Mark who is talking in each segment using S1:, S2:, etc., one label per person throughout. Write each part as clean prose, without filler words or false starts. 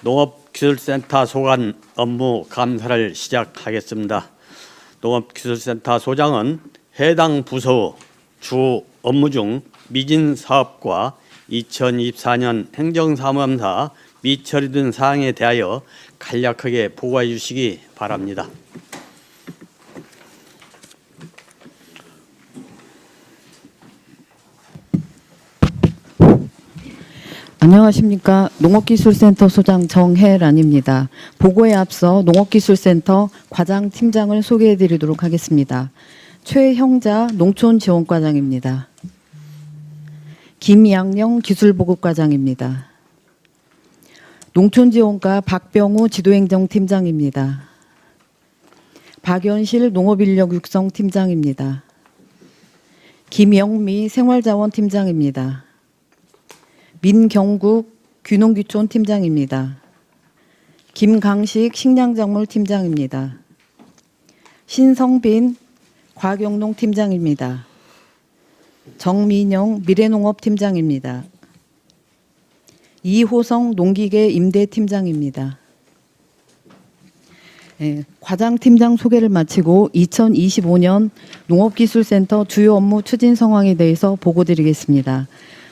S1: 농업기술센터 소관 업무 감사를 시작하겠습니다. 농업기술센터 소장은 해당 부서 주 업무 중 미진 사업과 2024년 행정사무감사 미처리된 사항에 대하여 간략하게 보고해 주시기 바랍니다.
S2: 안녕하십니까. 농업기술센터 소장 정혜란입니다. 보고에 앞서 농업기술센터 과장팀장을 소개해 드리도록 하겠습니다. 최형자 농촌지원과장입니다. 김양영 기술보급과장입니다. 농촌지원과 박병우 지도행정팀장입니다. 박연실 농업인력육성팀장입니다. 김영미 생활자원팀장입니다. 민경국 귀농귀촌 팀장입니다. 김강식 식량작물 팀장입니다. 신성빈 과경농 팀장입니다. 정민영 미래농업 팀장입니다. 이호성 농기계 임대 팀장입니다. 과장팀장 소개를 마치고 2025년 농업기술센터 주요 업무 추진 상황에 대해서 보고드리겠습니다.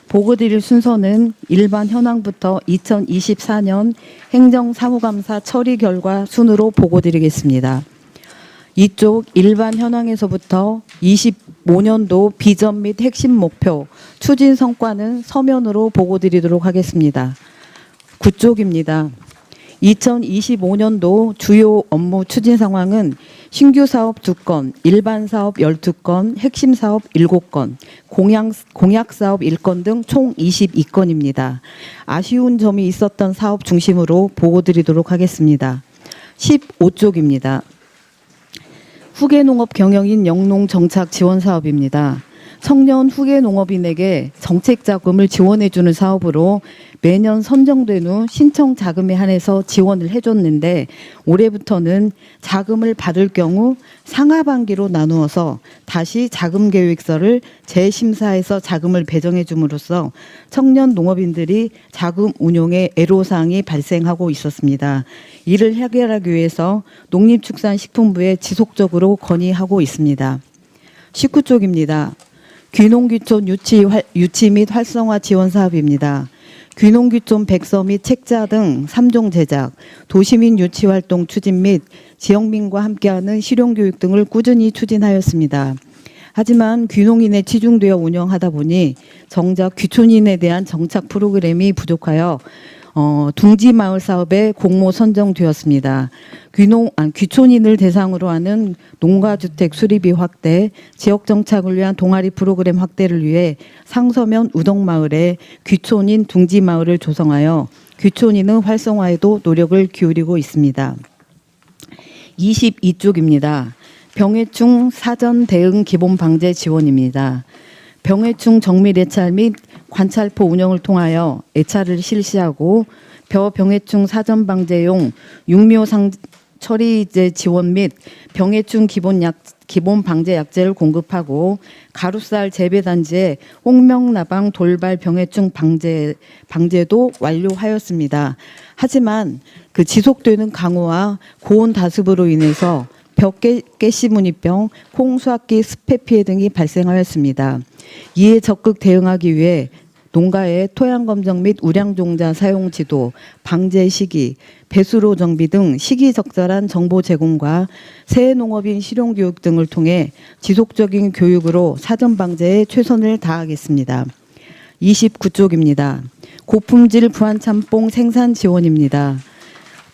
S2: 보고드릴 순서는 일반 현황부터 2024년 행정사무감사 처리 결과 순으로 보고드리겠습니다. 이쪽 일반 현황에서부터 25년도 비전 및 핵심 목표, 추진 성과는 서면으로 보고드리도록 하겠습니다. 9쪽입니다. 2025년도 주요 업무 추진 상황은 신규 사업 2건, 일반 사업 12건, 핵심 사업 7건, 공약 사업 1건 등 총 22건입니다. 아쉬운 점이 있었던 사업 중심으로 보고드리도록 하겠습니다. 15쪽입니다. 후계농업 경영인 영농 정착 지원 사업입니다. 청년 후계농업인에게 정책 자금을 지원해주는 사업으로 매년 선정된 후 신청 자금에 한해서 지원을 해줬는데 올해부터는 자금을 받을 경우 상하반기로 나누어서 다시 자금 계획서를 재심사해서 자금을 배정해 줌으로써 청년 농업인들이 자금 운용에 애로사항이 발생하고 있었습니다. 이를 해결하기 위해서 농림축산식품부에 지속적으로 건의하고 있습니다. 19쪽입니다. 귀농귀촌 유치 및 활성화 지원 사업입니다. 귀농귀촌 백서 및 책자 등 3종 제작, 도시민 유치활동 추진 및 지역민과 함께하는 실용교육 등을 꾸준히 추진하였습니다. 하지만 귀농인에 치중되어 운영하다 보니 정작 귀촌인에 대한 정착 프로그램이 부족하여 둥지마을 사업에 공모 선정되었습니다. 귀촌인을 대상으로 하는 농가주택 수리비 확대, 지역 정착을 위한 동아리 프로그램 확대를 위해 상서면 우덕마을에 귀촌인 둥지마을을 조성하여 귀촌인의 활성화에도 노력을 기울이고 있습니다. 22쪽입니다. 병해충 사전 대응 기본 방제 지원입니다. 병해충 정밀 예찰 및 관찰포 운영을 통하여 예찰을 실시하고 병해충 사전 방제용 육묘상 처리제 지원 및 병해충 기본 방제 약제를 공급하고 가루쌀 재배 단지에 홍명나방 돌발 병해충 방제도 완료하였습니다. 하지만 그 지속되는 강우와 고온 다습으로 인해서 벽개씨무늬병, 콩수학기 습해 피해 등이 발생하였습니다. 이에 적극 대응하기 위해 농가의 토양검정 및 우량종자 사용 지도, 방제 시기, 배수로 정비 등 시기적절한 정보 제공과 새농업인 실용교육 등을 통해 지속적인 교육으로 사전 방제에 최선을 다하겠습니다. 29쪽입니다. 고품질 부안짬뽕 생산 지원입니다.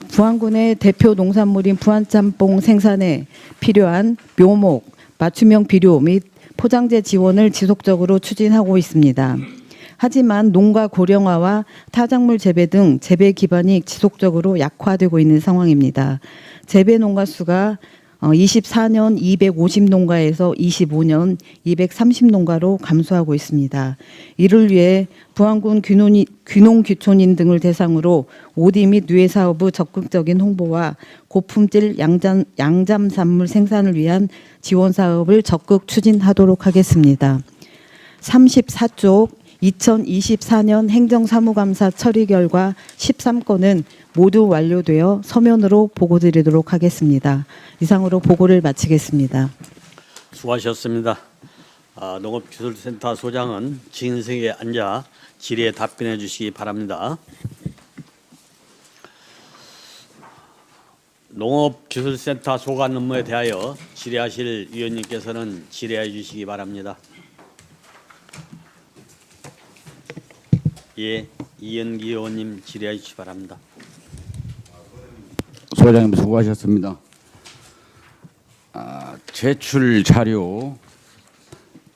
S2: 부안군의 대표 농산물인 부안짬뽕 생산에 필요한 묘목, 맞춤형 비료 및 포장재 지원을 지속적으로 추진하고 있습니다. 하지만 농가 고령화와 타작물 재배 등 재배 기반이 지속적으로 약화되고 있는 상황입니다. 재배 농가 수가 24년 250농가에서 25년 230농가로 감소하고 있습니다. 이를 위해 부안군 귀농귀촌인 등을 대상으로 오디 및 누에 사업의 적극적인 홍보와 고품질 양잠산물 생산을 위한 지원 사업을 적극 추진하도록 하겠습니다. 34쪽 2024년 행정사무감사 처리 결과 13건은 모두 완료되어 서면으로 보고드리도록 하겠습니다. 이상으로 보고를 마치겠습니다.
S1: 수고하셨습니다. 농업기술센터 소장은 진석에 앉아 질의에 답변해 주시기 바랍니다. 농업기술센터 소관 업무에 대하여 질의하실 위원님께서는 질의해 주시기 바랍니다. 예, 이현기 의원님 질의해 주시기 바랍니다.
S3: 소장님 수고하셨습니다. 제출 자료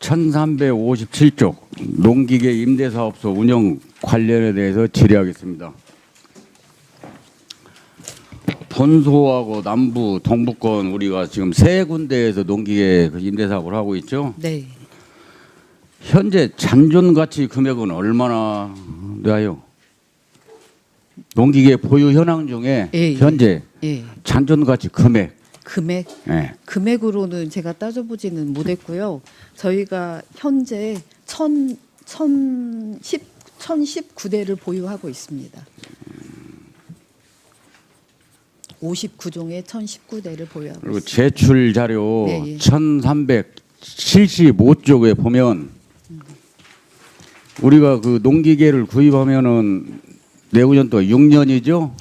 S3: 1357쪽 농기계 임대사업소 운영 관련에 대해서 질의하겠습니다. 본소하고 남부, 동부권 우리가 지금 세 군데에서 농기계 임대사업을 하고 있죠.
S2: 네.
S3: 현재 잔존가치 금액은 얼마나 돼요? 농기계 보유 현황 중에
S2: 예,
S3: 현재
S2: 예.
S3: 잔존가치 금액. 예.
S2: 금액으로는 제가 따져보지는 못했고요. 저희가 현재 1019대를 보유하고 있습니다. 59종의 1019대를 보유하고
S3: 그리고
S2: 있습니다.
S3: 제출 자료
S2: 네, 예.
S3: 1375쪽에 보면 우리가 그 농기계를 구입하면은 내구년 또 6년이죠?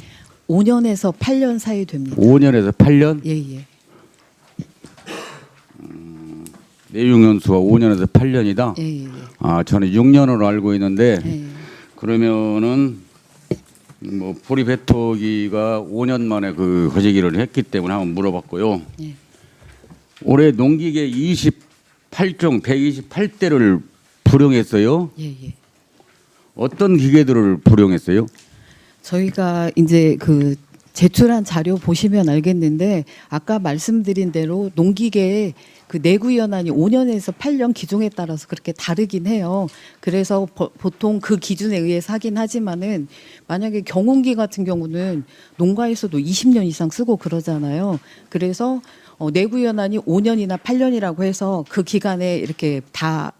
S2: 5년에서 8년 사이 됩니다.
S3: 5년에서 8년?
S2: 예.
S3: 내용연수가 5년에서 8년이다?
S2: 예.
S3: 저는 6년으로 알고 있는데
S2: 예.
S3: 그러면은 뭐 보리배토기가 5년 만에 그 거시기를 했기 때문에 한번 물어봤고요.
S2: 예.
S3: 올해 농기계 28종 128대를 불용했어요.
S2: 예.
S3: 어떤 기계들을 불용했어요?
S2: 저희가 이제 그 제출한 자료 보시면 알겠는데 아까 말씀드린 대로 농기계의 그 내구 연한이 5년에서 8년 기종에 따라서 그렇게 다르긴 해요. 그래서 보통 그 기준에 의해서 하긴 하지만은 만약에 경운기 같은 경우는 농가에서도 20년 이상 쓰고 그러잖아요. 그래서 내구 연한이 5년이나 8년이라고 해서 그 기간에 이렇게 다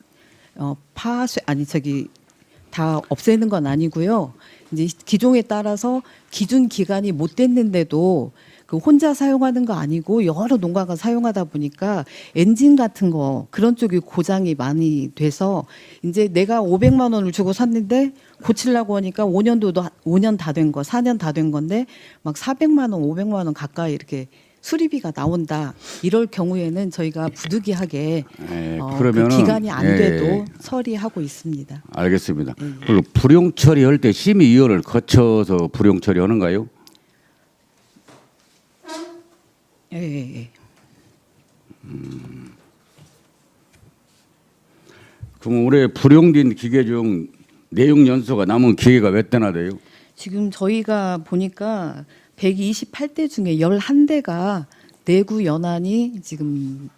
S2: 다 없애는 건 아니고요. 이제 기종에 따라서 기준 기간이 못 됐는데도 그 혼자 사용하는 거 아니고 여러 농가가 사용하다 보니까 엔진 같은 거 그런 쪽이 고장이 많이 돼서 이제 내가 500만 원을 주고 샀는데 고치려고 하니까 5년 다 된 거, 4년 다 된 건데 막 400만 원, 500만 원 가까이 이렇게 수리비가 나온다. 이럴 경우에는 저희가 부득이하게
S3: 그러면은
S2: 그 기간이 안 돼도
S3: 예.
S2: 처리하고 있습니다.
S3: 알겠습니다. 그리고 불용 처리할 때 심의위원을 거쳐서 불용 처리하는가요?
S2: 예.
S3: 그럼 올해 불용된 기계 중 내용 연수가 남은 기계가 몇 대나 돼요?
S2: 지금 저희가 보니까 128대 중에 11대가 내구 연한이 지금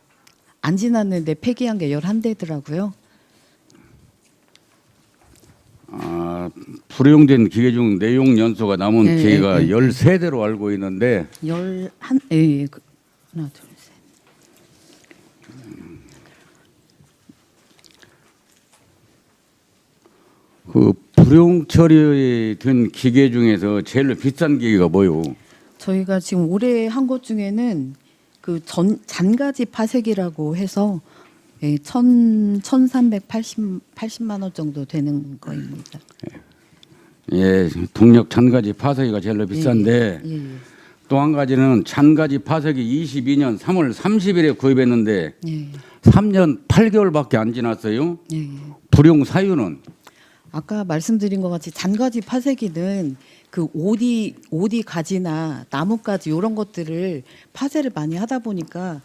S2: 안 지났는데 폐기한 게 11대더라고요.
S3: 불용된 기계 중 내용 연수가 남은
S2: 네,
S3: 기계가
S2: 네,
S3: 13대로 알고 있는데
S2: 하나, 둘, 셋.
S3: 그 불용 처리된 기계 중에서 제일 비싼 기계가 뭐요?
S2: 저희가 지금 올해 한 것 중에는 그 잔가지 파쇄기라고 해서 1,380만 원 정도 되는 거입니다.
S3: 예, 동력 잔가지 파쇄기가 제일 비싼데
S2: 예.
S3: 또 한 가지는 잔가지 파쇄기 22년 3월 30일에 구입했는데
S2: 예.
S3: 3년 8개월밖에 안 지났어요.
S2: 예.
S3: 불용 사유는
S2: 아까 말씀드린 것 같이 잔가지 파쇄기는 그 오디 가지나 나뭇가지 이런 것들을 파쇄를 많이 하다 보니까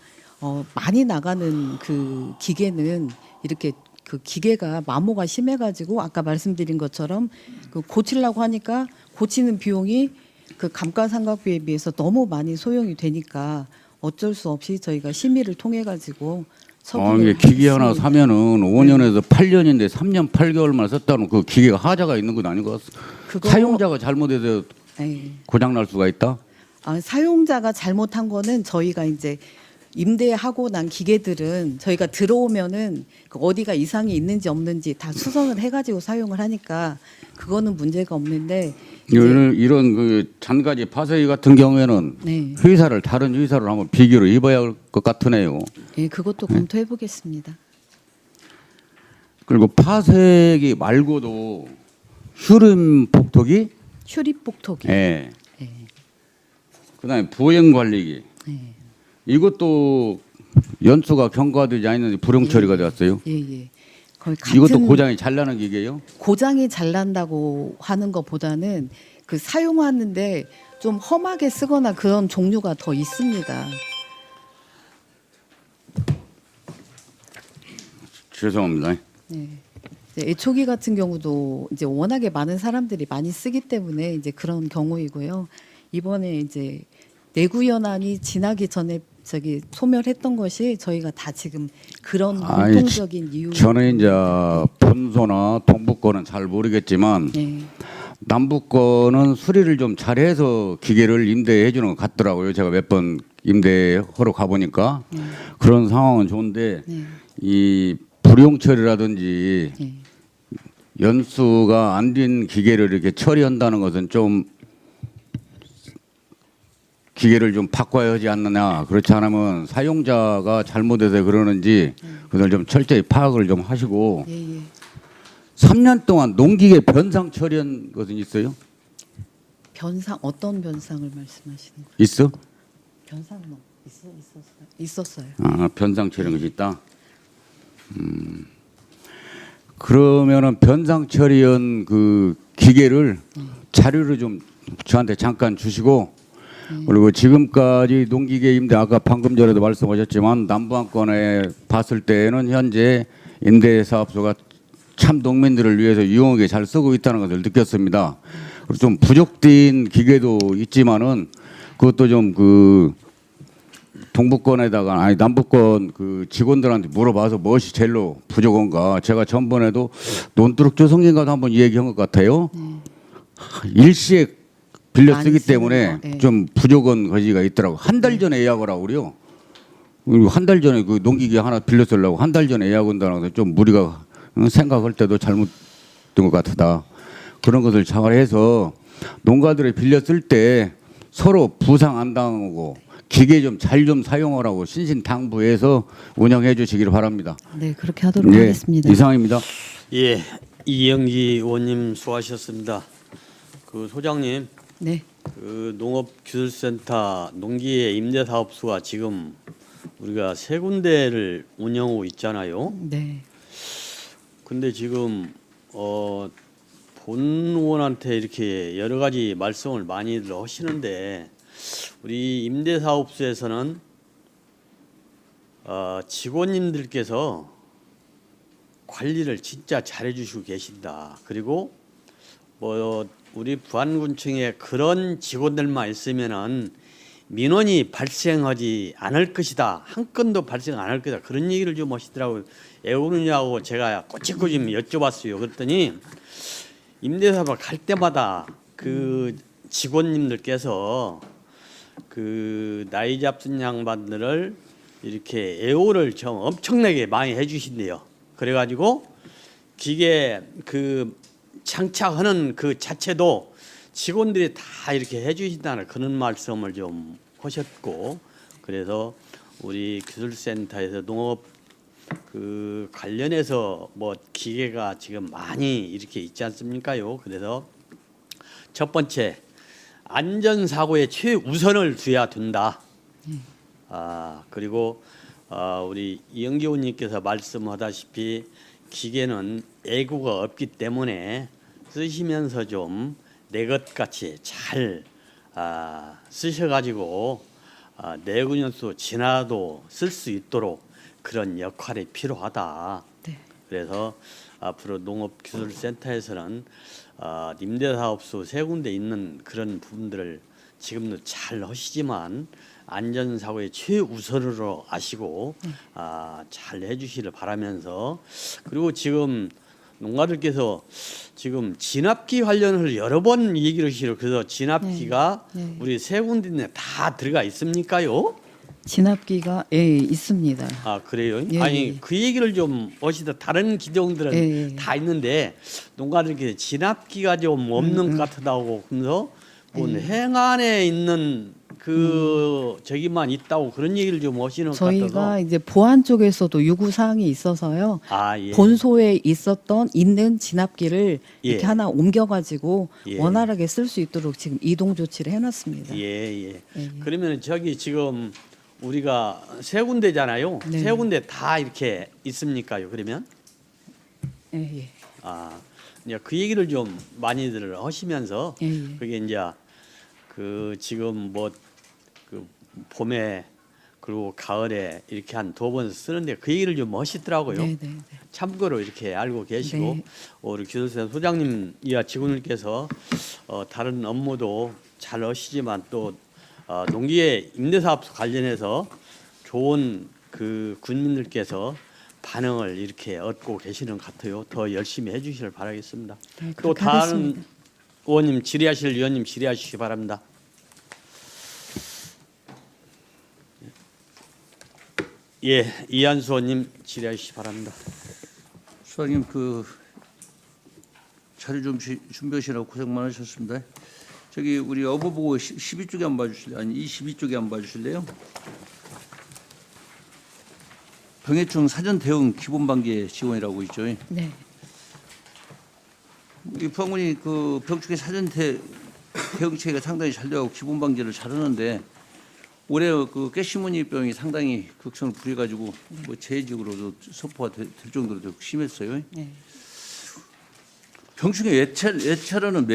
S2: 많이 나가는 그 기계는 이렇게 그 기계가 마모가 심해가지고 아까 말씀드린 것처럼 그 고치려고 하니까 고치는 비용이 그 감가상각비에 비해서 너무 많이 소용이 되니까 어쩔 수 없이 저희가 심의를 통해 가지고
S3: 이게 기계 하나 사면은 5년에서 8년인데 3년 8개월만 썼다는 그 기계가 하자가 있는 건 아닌 것 같습니다. 사용자가 잘못해서 고장 날 수가 있다.
S2: 사용자가 잘못한 거는 저희가 이제 임대하고 난 기계들은 저희가 들어오면은 그 어디가 이상이 있는지 없는지 다 수선을 해가지고 사용을 하니까 그거는 문제가 없는데 이제
S3: 이런 그 잔가지 파쇄기 같은 경우에는
S2: 네,
S3: 회사를 다른 회사로 한번 비교를 해봐야 할 것 같으네요.
S2: 예, 그것도 검토해 보겠습니다.
S3: 그리고 파쇄기 말고도 휴림 폭토기,
S2: 휴립 복토기.
S3: 예.
S2: 예,
S3: 그다음에 보행 관리기.
S2: 예,
S3: 이것도 연수가 경과되지 않는데 불용 처리가 되었어요.
S2: 예, 예. 거의 같은
S3: 이것도 고장이 잘 나는 기계예요.
S2: 고장이 잘 난다고 하는 것보다는 그 사용하는데 좀 험하게 쓰거나 그런 종류가 더 있습니다.
S3: 죄송합니다.
S2: 네. 이제 애초기 같은 경우도 이제 워낙에 많은 사람들이 많이 쓰기 때문에 이제 그런 경우이고요. 이번에 이제 내구 연한이 지나기 전에 저기 소멸했던 것이 저희가 다 지금 그런
S3: 아이,
S2: 공통적인 이유.
S3: 저는 이제 본소나 동부권은 잘 모르겠지만
S2: 네.
S3: 남부권은 수리를 좀 잘해서 기계를 임대해 주는 것 같더라고요. 제가 몇 번 임대하러 가보니까 그런 상황은 좋은데
S2: 네.
S3: 이 불용 처리라든지
S2: 네.
S3: 연수가 안 된 기계를 이렇게 처리한다는 것은 좀 기계를 좀 바꿔야 하지 않느냐. 그렇지 않으면 사용자가 잘못해서 그러는지 그걸 좀 철저히 파악을 좀 하시고
S2: 예, 예.
S3: 3년 동안 농기계 변상 처리한 것은 있어요?
S2: 변상 어떤 변상을 말씀하시는 거예요?
S3: 있어?
S2: 변상은 있었어요.
S3: 아, 변상 처리한 것이 있다. 그러면은 변상 처리한 그 기계를 자료를 좀 저한테 잠깐 주시고 그리고 지금까지 농기계 임대 아까 방금 전에도 말씀하셨지만 남부안권에 봤을 때는 현재 임대사업소가 참 농민들을 위해서 유용하게 잘 쓰고 있다는 것을 느꼈습니다. 그리고 좀 부족된 기계도 있지만은 그것도 좀 그 동부권에다가 아니 남부권 그 직원들한테 물어봐서 무엇이 제일로 부족한가. 제가 전번에도 논두룩 조성인가도 한번 얘기한 것 같아요. 일시에 빌려
S2: 많이
S3: 쓰기
S2: 쓰는
S3: 때문에
S2: 거, 예.
S3: 좀 부족한 거지가 있더라고. 한 달 전에 예약을 하고 그래요. 그리고 한 달 전에 그 농기계 하나 빌려 쓰려고 한 달 전에 예약 온다는 것은 좀 무리가 생각할 때도 잘못된 것 같다. 그런 것을 잘 해서 농가들이 빌려 쓸 때 서로 부상 안 당하고 기계 좀 잘 좀 사용하라고 신신당부해서 운영해 주시기를 바랍니다.
S2: 네, 그렇게 하도록
S3: 예,
S2: 하겠습니다.
S3: 이상입니다.
S1: 예, 이영기 의원님 수고하셨습니다. 그 소장님,
S2: 네.
S1: 그 농업기술센터 농기계 임대사업소가 지금 우리가 세 군데를 운영하고 있잖아요.
S2: 네.
S1: 근데 지금 본 의원한테 이렇게 여러 가지 말씀을 많이들 하시는데 우리 임대사업소에서는 직원님들께서 관리를 진짜 잘해주시고 계신다. 그리고 뭐 우리 부안군청에 그런 직원들만 있으면은 민원이 발생하지 않을 것이다. 한 건도 발생 안 할 것이다. 그런 얘기를 좀 하시더라고요. 애우느냐고 제가 꼬치꼬치 여쭤봤어요. 그랬더니 임대사업을 갈 때마다 그 직원님들께서 그 나이 잡순 양반들을 이렇게 애호를 좀 엄청나게 많이 해주신대요. 그래가지고 기계 그 장착하는 그 자체도 직원들이 다 이렇게 해주신다는 그런 말씀을 좀 하셨고, 그래서 우리 기술센터에서 농업 그 관련해서 뭐 기계가 지금 많이 이렇게 있지 않습니까요? 그래서 첫 번째 안전사고에 최우선을 둬야 된다. 그리고 우리 이영기 의원님께서 말씀하다시피 기계는 애구가 없기 때문에 쓰시면서 좀 내 것 같이 잘 쓰셔가지고 내구년수 지나도 쓸 수 있도록 그런 역할이 필요하다.
S2: 네.
S1: 그래서 앞으로 농업기술센터에서는 임대사업소 세 군데 있는 그런 부분들을 지금도 잘 하시지만 안전사고에 최우선으로 아시고 잘 해주시를 바라면서, 그리고 지금 농가들께서 지금 진압기 관련을 여러 번 얘기를 하시고, 그래서 진압기가
S2: 네.
S1: 우리 세 군데 다 들어가 있습니까요?
S2: 진압기가 있습니다.
S1: 아 그래요?
S2: 예,
S1: 아니
S2: 예.
S1: 그 얘기를 좀 어시다 다른 기종들은
S2: 예, 예.
S1: 다 있는데 농가들 이렇게 진압기가 좀 없는 것 같다고 그러면서 뭐
S2: 예.
S1: 행안에 있는 그 저기만 있다고 그런 얘기를 좀 하시는 것
S2: 저희가
S1: 같아서
S2: 이제 보안 쪽에서도 요구 사항이 있어서요.
S1: 아 예.
S2: 본소에 있는 진압기를
S1: 예.
S2: 이렇게 하나 옮겨가지고
S1: 예.
S2: 원활하게 쓸 수 있도록 지금 이동 조치를 해놨습니다.
S1: 예.
S2: 예.
S1: 그러면 저기 지금 우리가 세 군데잖아요.
S2: 네.
S1: 세 군데 다 이렇게 있습니까요? 그러면
S2: 예.
S1: 아 이제 그 얘기를 좀 많이들 하시면서
S2: 예, 예.
S1: 그게 이제 그 지금 뭐 그 봄에 그리고 가을에 이렇게 한 2번 쓰는데 그 얘기를 좀 하시더라고요.
S2: 네.
S1: 참고로 이렇게 알고 계시고
S2: 네.
S1: 우리 규선생 소장님 이하 직원들께서 다른 업무도 잘 하시지만 또 농기계 임대사업 관련해서 좋은 그 군민들께서 반응을 이렇게 얻고 계시는 것 같아요. 더 열심히 해주시길 바라겠습니다.
S2: 네,
S1: 또
S2: 그렇게
S1: 다른
S2: 하겠습니다.
S1: 의원님 질의하실 위원님 질의하시기 바랍니다. 예, 이한수 의원님 질의하시기 바랍니다.
S4: 수장님 그 자료 좀 준비하시느라고 고생 많으셨습니다. 저기 우리 어부보고 12쪽에 한번 봐주실래요? 아니 22쪽에 한번 봐주실래요? 병해충 사전 대응 기본 방계 지원이라고 있죠.
S2: 네.
S4: 이 부항군이 그 병충해 사전 대응체계가 상당히 잘 되고 기본 방제를 잘하는데 올해 그 깨시무늬병이 상당히 극성을 부려가지고 뭐 재해직으로도 선포가 될 정도로 좀 심했어요.
S2: 네.
S4: 병충해 예찰하는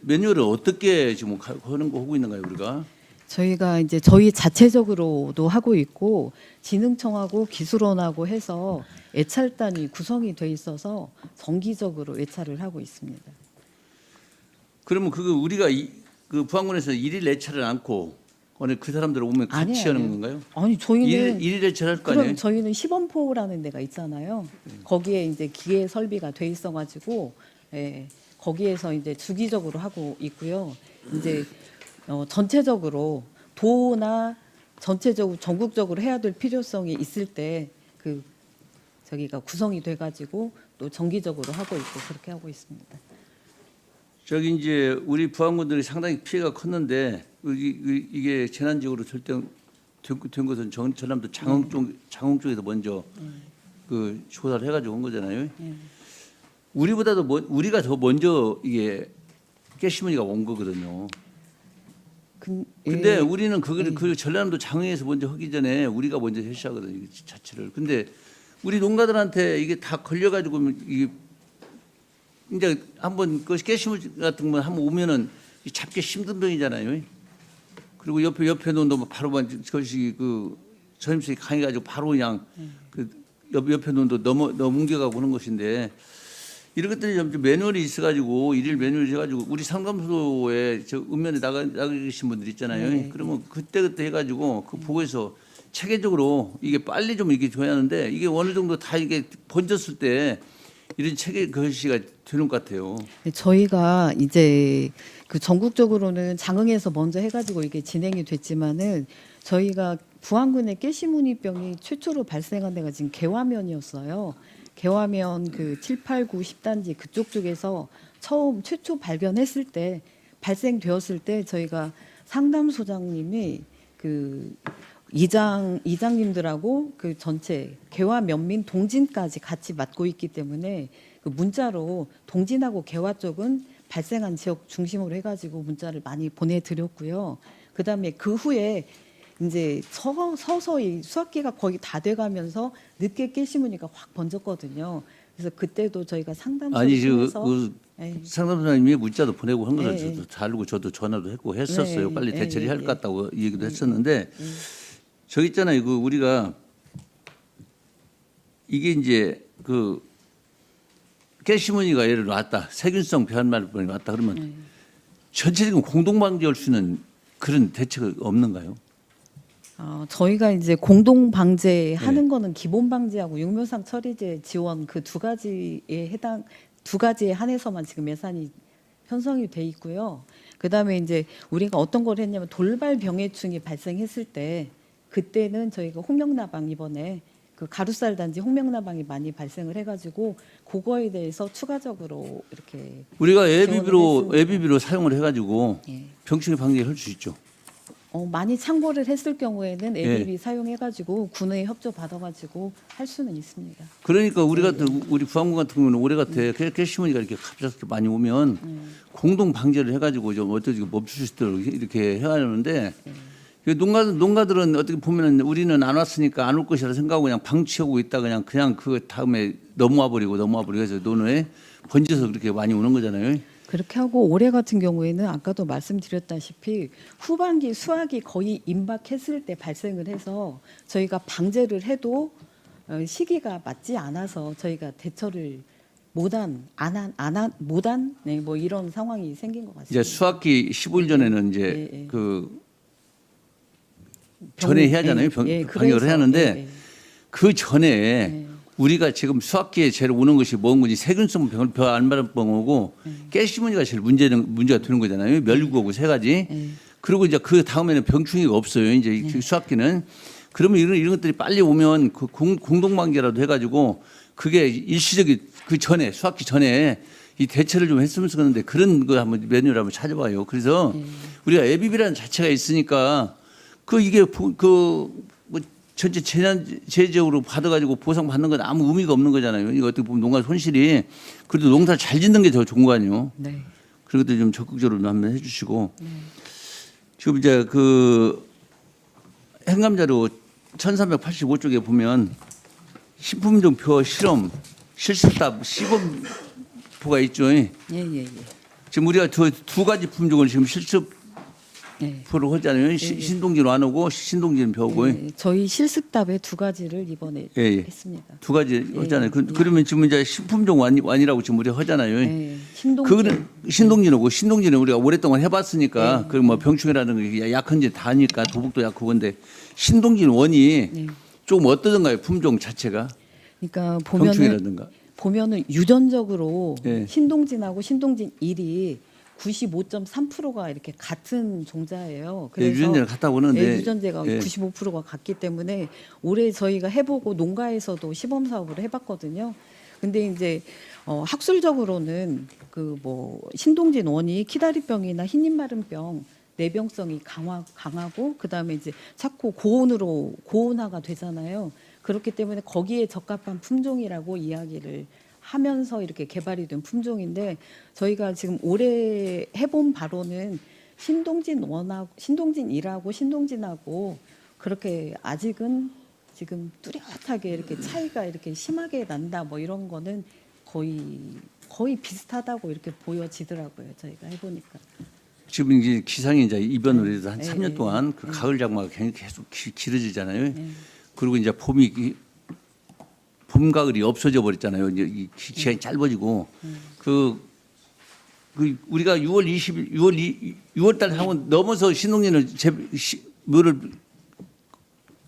S4: 메뉴를 어떻게 지금 하는 거 하고 있는가요, 우리가?
S2: 저희가 이제 저희 자체적으로도 하고 있고 진흥청하고 기술원하고 해서 예찰단이 구성이 돼 있어서 정기적으로 예찰을 하고 있습니다.
S4: 그러면 그거 우리가 그 부항군에서 일일 예찰을 않고 오늘 그 사람들 오면 같이
S2: 아니에요.
S4: 하는 건가요?
S2: 아니 저희는
S4: 일일 예찰할 거
S2: 그럼
S4: 아니에요?
S2: 저희는 시범포라는 데가 있잖아요. 거기에 이제 기계 설비가 돼 있어가지고 거기에서 이제 주기적으로 하고 있고요. 이제 전체적으로 도나 전체적으로 전국적으로 해야 될 필요성이 있을 때 그 저기가 구성이 돼가지고 또 정기적으로 하고 있고 그렇게 하고 있습니다.
S4: 저기 이제 우리 부항군들이 상당히 피해가 컸는데 이게 재난지역으로 된 것은 전남도 장흥 쪽에서 먼저 그 조사를 해가지고 온 거잖아요. 우리가 더 먼저 이게 깨시무늬가 온 거거든요. 근데 우리는 그 전라남도 장흥에서 먼저 하기 전에 우리가 먼저 실시하거든요, 이 자체를. 근데 우리 농가들한테 이게 다 걸려가지고 이게 이제 한번 그 깨시무늬 같은 거 한번 오면은 잡기 힘든 병이잖아요. 그리고 옆에 놓은 바로만 그것이 그 전임수에 강해가지고 바로 그냥 그 옆에 놓은 넘겨가고 그런 것인데. 이런 것들이 좀 매뉴얼이 있어가지고 일일 매뉴얼이 해가지고 우리 상담소에 저 읍면에 나가 계신 분들 있잖아요.
S2: 네.
S4: 그러면 그때 해가지고 그 보고서 체계적으로 이게 빨리 좀 이렇게 줘야 하는데 이게 어느 정도 다 이게 번졌을 때 이런 체계 그것이가 되는 것 같아요.
S2: 저희가 이제 그 전국적으로는 장흥에서 먼저 해가지고 이게 진행이 됐지만은 저희가 부항군의 깨시무늬병이 최초로 발생한 데가 지금 개화면이었어요. 개화면 그 7, 8, 9, 10단지 그쪽 쪽에서 최초 발견했을 때 발생되었을 때 저희가 상담소장님이 그 이장님들하고 그 전체 개화 면민 동진까지 같이 맡고 있기 때문에 그 문자로 동진하고 개화 쪽은 발생한 지역 중심으로 해가지고 문자를 많이 보내드렸고요. 그다음에 그 후에 이제 서서히 수학기가 거의 다 돼가면서 늦게 깨시무늬가 확 번졌거든요. 그래서 그때도 저희가 상담소를 통해서
S4: 상담소장님이 문자도 보내고 한 것을
S2: 네.
S4: 저도 잘 알고 저도 전화도 했고 했었어요.
S2: 네.
S4: 빨리
S2: 네.
S4: 대처를 해야 할 것 같다고 이 얘기도 했었는데 저기 있잖아요. 그 우리가 이게 이제 그 깨시무늬가 예를 왔다. 세균성 변말병이 왔다 그러면 전체적인 공동방지할 수 있는 그런 대책이 없는가요?
S2: 저희가 이제 공동 방제하는 거는 기본 방제하고 육묘상 처리제 지원 그 두 가지에 한해서만 지금 예산이 편성이 돼 있고요. 그다음에 이제 우리가 어떤 걸 했냐면 돌발 병해충이 발생했을 때 그때는 저희가 홍명나방 이번에 그 가루쌀 단지 홍명나방이 많이 발생을 해가지고 그거에 대해서 추가적으로 이렇게
S4: 우리가
S2: 지원을
S4: 예비비로 사용을 해가지고
S2: 예.
S4: 병충해 방지할 수 있죠.
S2: 많이 참고를 했을 경우에는
S4: 예.
S2: 예비비 사용해가지고 군의 협조 받아가지고 할 수는 있습니다.
S4: 그러니까 우리 같은 우리 부안군 같은 경우는 올해 같아 캐시머니가 이렇게 갑자기 많이 오면 공동 방제를 해가지고 좀 어떻게 멈출 수 있도록 이렇게 해야 하는데 농가들은 어떻게 보면은 우리는 안 왔으니까 안 올 것이라 생각하고 그냥 방치하고 있다 그냥 그 다음에 넘어와 버리고 해서 논에 번져서 그렇게 많이 오는 거잖아요.
S2: 그렇게 하고 올해 같은 경우에는 아까도 말씀드렸다시피 후반기 수확이 거의 임박했을 때 발생을 해서 저희가 방제를 해도 시기가 맞지 않아서 저희가 대처를 못한 네, 뭐 이런 상황이 생긴 것 같습니다.
S4: 이제 수확기 15일 전에는 이제
S2: 예, 예.
S4: 그 전에 해야 하잖아요. 방역을
S2: 그래서,
S4: 해야 하는데
S2: 예, 예.
S4: 그 전에 우리가 지금 수확기에 제일 오는 것이 뭔 건지 세균성 알마름병하고 깨시무늬가 제일 문제가 되는 거잖아요. 멸구하고 세 가지. 그리고 이제 그 다음에는 병충해가 없어요. 이제 수확기는. 그러면 이런 것들이 빨리 오면 그 공동방제라도 해가지고 그게 일시적인 그 전에 수확기 전에 이 대처를 좀 했으면 좋겠는데 그런 거 한번 메뉴를 한번 찾아봐요. 그래서 우리가 예비비라는 자체가 있으니까 이게 뭐 전체 재난제적으로 받아가지고 보상받는 건 아무 의미가 없는 거잖아요. 이거 어떻게 보면 농가 손실이 그래도 농사를 잘 짓는 게 더 좋은 거 아니에요.
S2: 네.
S4: 그런 것들 좀 적극적으로 한번 해주시고 지금 이제 그 행감자료 1385쪽에 보면 식품종표 실험 실습답 시범표가 있죠.
S2: 예.
S4: 지금 우리가 두 가지 품종을 지금 실습
S2: 예.
S4: 표를 하잖아요. 신동진은 안 오고 신동진은 벼고
S2: 예, 저희 실습답에 두 가지를 이번에
S4: 예.
S2: 했습니다.
S4: 두 가지 하잖아요. 그러면 지금 이제 식품종 완이라고 지금 우리가 하잖아요.
S2: 예, 신동진.
S4: 그거는 신동진하고 신동진은 우리가 오랫동안 해봤으니까 그 뭐 병충해라는 게 약한지 다 하니까 도복도 약하고 근데 신동진 원이 조금 어떠던가요? 품종 자체가
S2: 그러니까 보면은 유전적으로
S4: 예.
S2: 신동진하고 신동진 1이 95.3%가 이렇게 같은 종자예요.
S4: 예, 유전자를 같다고 하는데
S2: 유전자가
S4: 예.
S2: 95%가 같기 때문에 올해 저희가 해보고 농가에서도 시범 사업을 해봤거든요. 근데 이제 학술적으로는 그 뭐 신동진 원이 키다리병이나 흰잎마름병 내병성이 강하고 그다음에 이제 자꾸 고온화가 되잖아요. 그렇기 때문에 거기에 적합한 품종이라고 이야기를 하면서 이렇게 개발이 된 품종인데 저희가 지금 올해 해본 바로는 신동진 1하고 신동진하고 그렇게 아직은 지금 뚜렷하게 이렇게 차이가 이렇게 심하게 난다 뭐 이런 거는 거의 비슷하다고 이렇게 보여지더라고요. 저희가 해보니까.
S4: 지금 이제 기상이 이제 이변을 해서 한
S2: 예,
S4: 3년
S2: 예,
S4: 동안 그 가을 장마가 계속 길어지잖아요. 그리고 이제 봄 가을이 없어져 버렸잖아요. 이제 이 기간이 짧아지고 그 우리가 6월 달 하고 넘어서 신동진을 뭐를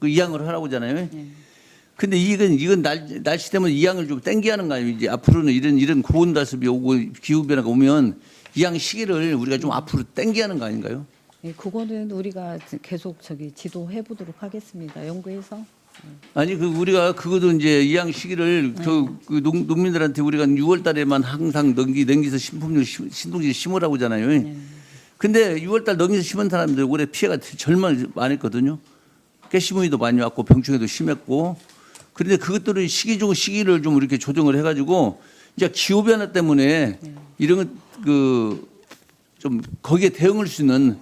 S4: 이양을 하라고 하잖아요. 근데 이건 날씨 때문에 이양을 좀 땡겨 하는 거 아니에요. 이제 앞으로는 이런 고온 다습이 오고 기후 변화가 오면 이양 시기를 우리가 좀 앞으로 땡겨 하는 거 아닌가요?
S2: 네, 그거는 우리가 계속 지도해 보도록 하겠습니다. 연구해서.
S4: 아니 우리가 그것도 이제 이양 시기를 그 농민들한테 우리가 6월 달에만 항상 넘기서 신동진 심으라고 하잖아요. 근데 6월 달 넘기서 심은 사람들 올해 피해가 정말 많았거든요. 깨시무늬도 많이 왔고 병충해도 심했고 그런데 그것들을 시기를 좀 이렇게 조정을 해가지고 이제 기후 변화 때문에 이런 좀 거기에 대응할 수 있는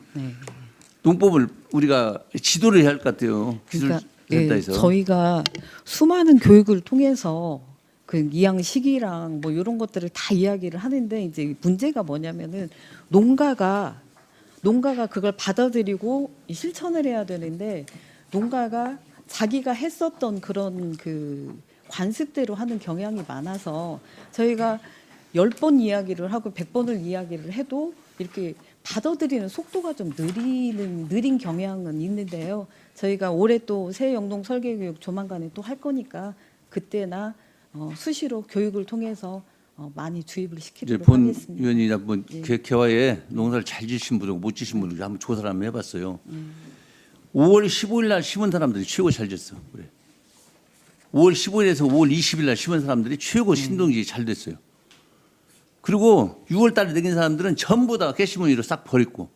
S4: 농법을 우리가 지도를 해야 할 것 같아요.
S2: 그러니까
S4: 기술센터에서.
S2: 저희가 수많은 교육을 통해서 그 이양 시기랑 뭐 이런 것들을 다 이야기를 하는데 이제 문제가 뭐냐면은 농가가 그걸 받아들이고 실천을 해야 되는데 농가가 자기가 했었던 그런 그 관습대로 하는 경향이 많아서 저희가 10번 이야기를 하고 100번을 이야기를 해도 이렇게 받아들이는 속도가 좀 느린 경향은 있는데요. 저희가 올해 또 새 영농 설계 교육 조만간에 또 할 거니까 그때나 수시로 교육을 통해서 많이 주입을 시키도록
S4: 본
S2: 하겠습니다.
S4: 위원이 한번 개화에 농사를 잘 지신 분하고 못 지신 분을 한번 조사를 한번 해봤어요. 5월 15일 날 심은 사람들이 최고 잘 됐어. 그래. 5월 15일에서 5월 20일 날 심은 사람들이 최고 신동지 잘 됐어요. 그리고 6월 달에 내긴 사람들은 전부 다 깨시무늬로 싹 버렸고.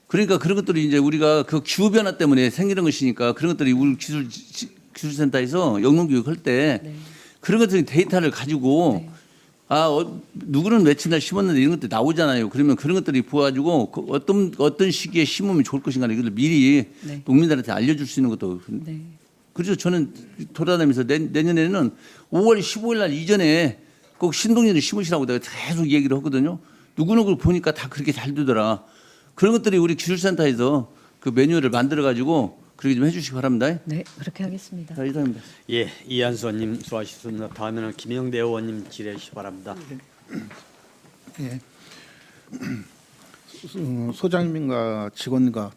S4: 그러니까 그런 것들이 이제 우리가 그 기후 변화 때문에 생기는 것이니까 그런 것들이 우리 기술센터에서 영농교육 할 때
S2: 네.
S4: 그런 것들이 데이터를 가지고
S2: 네.
S4: 누구는 며칠 날 심었는데 이런 것들이 나오잖아요. 그러면 그런 것들이 보아가지고 그 어떤 시기에 심으면 좋을 것인가 이걸 미리
S2: 네.
S4: 농민들한테 알려줄 수 있는 것도.
S2: 네.
S4: 그래서 저는 돌아다니면서 내년에는 5월 15일 날 이전에 꼭 신동리를 심으시라고 내가 계속 얘기를 하거든요. 누구누구를 보니까 다 그렇게 잘 되더라. 그런 것들이 우리 기술센터에서 그 매뉴얼을 만들어 가지고 그렇게 좀 해주시기 바랍니다.
S2: 네, 그렇게 하겠습니다.
S4: 자, 이상입니다.
S1: 예, 이한수 의원님 수고하셨습니다. 다음에는 김영대 의원님 질의해 주시기 바랍니다.
S5: 예. 소장님과 직원과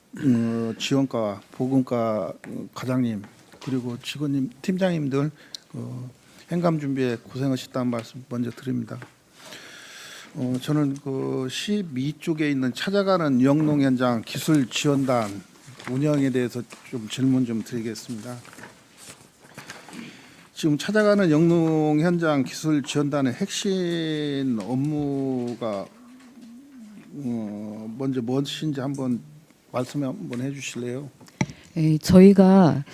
S5: 지원과 보건과 과장님 그리고 직원님 팀장님들 행감 준비에 고생하셨다는 말씀 먼저 드립니다. 저는 그 12쪽에 있는 찾아가는 영농 현장 기술 지원단 운영에 대해서 좀 질문 좀 드리겠습니다. 지금 찾아가는 영농 현장 기술 지원단의 핵심 업무가 먼저 무엇인지 한번 말씀 한번 해주실래요?
S2: 예, 저희가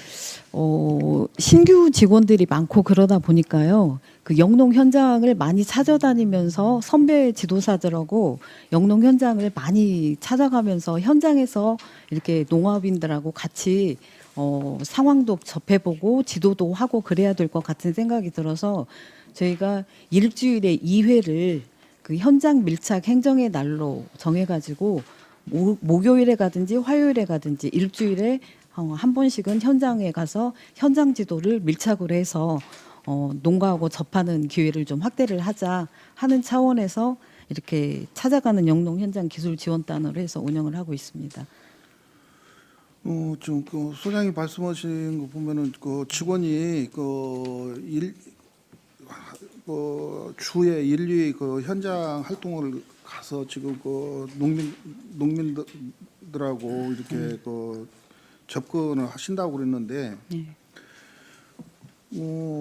S2: 신규 직원들이 많고 그러다 보니까요. 그 영농 현장을 많이 찾아다니면서 선배 지도사들하고 영농 현장을 많이 찾아가면서 현장에서 이렇게 농업인들하고 같이 상황도 접해보고 지도도 하고 그래야 될 것 같은 생각이 들어서 저희가 일주일에 2회를 그 현장 밀착 행정의 날로 정해가지고 목요일에 가든지 화요일에 가든지 일주일에 한 번씩은 현장에 가서 현장 지도를 밀착으로 해서 농가하고 접하는 기회를 좀 확대를 하자 하는 차원에서 이렇게 찾아가는 영농 현장 기술 지원단으로 해서 운영을 하고 있습니다.
S5: 좀 그 소장님 말씀하신 거 보면은 그 직원이 주에 일일이 그 현장 활동을 가서 지금 그 농민들하고 이렇게 그 접근을 하신다고 그랬는데
S2: 네.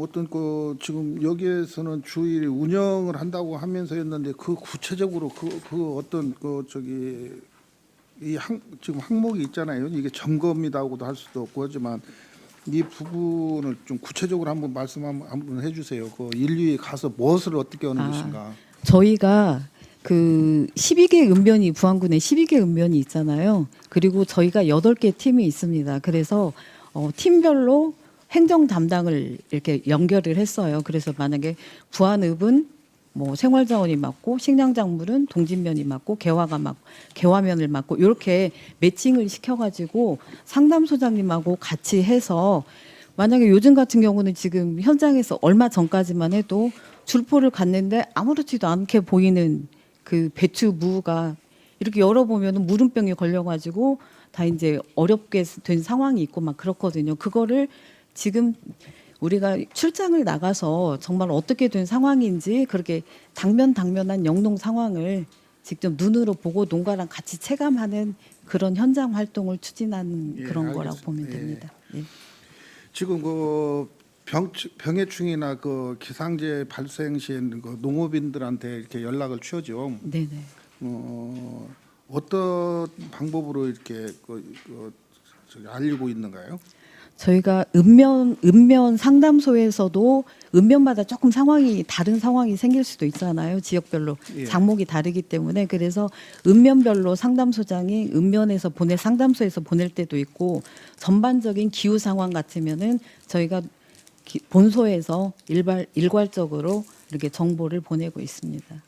S5: 어떤 그 지금 여기에서는 주일 운영을 한다고 하면서였는데 그 구체적으로 그 어떤 그 저기 지금 항목이 있잖아요. 이게 점검이라고도 할 수도 없고 하지만 이 부분을 좀 구체적으로 한번 말씀 한번 해주세요. 그 인류에 가서 무엇을 어떻게 하는 것인가.
S2: 저희가 그 12개 읍면이 부안군에 12개 읍면이 있잖아요. 그리고 저희가 8개 팀이 있습니다. 그래서 팀별로 행정 담당을 이렇게 연결을 했어요. 그래서 만약에 부안읍은 뭐 생활자원이 맡고 식량작물은 동진면이 맡고 개화면을 맡고 이렇게 매칭을 시켜가지고 상담소장님하고 같이 해서 만약에 요즘 같은 경우는 지금 현장에서 얼마 전까지만 해도 줄포를 갔는데 아무렇지도 않게 보이는 그 배추 무가 이렇게 열어보면 무름병이 걸려가지고 다 이제 어렵게 된 상황이 있고 막 그렇거든요. 그거를 지금 우리가 출장을 나가서 정말 어떻게 된 상황인지 그렇게 당면한 영농 상황을 직접 눈으로 보고 농가랑 같이 체감하는 그런 현장 활동을 추진하는
S5: 예,
S2: 그런 거라고
S5: 알겠습니다.
S2: 보면
S5: 예.
S2: 됩니다. 예.
S5: 지금 그 병해충이나 그 기상재 발생 시에는 그 농업인들한테 이렇게 연락을 취하죠.
S2: 네네.
S5: 어떤 방법으로 이렇게 저기 알리고 있는가요?
S2: 저희가 읍면 상담소에서도 읍면마다 조금 다른 상황이 생길 수도 있잖아요. 지역별로
S5: 예.
S2: 장목이 다르기 때문에 그래서 읍면별로 상담소장이 읍면에서 상담소에서 보낼 때도 있고 전반적인 기후 상황 같으면은 저희가 본소에서 일괄적으로 이렇게 정보를 보내고 있습니다.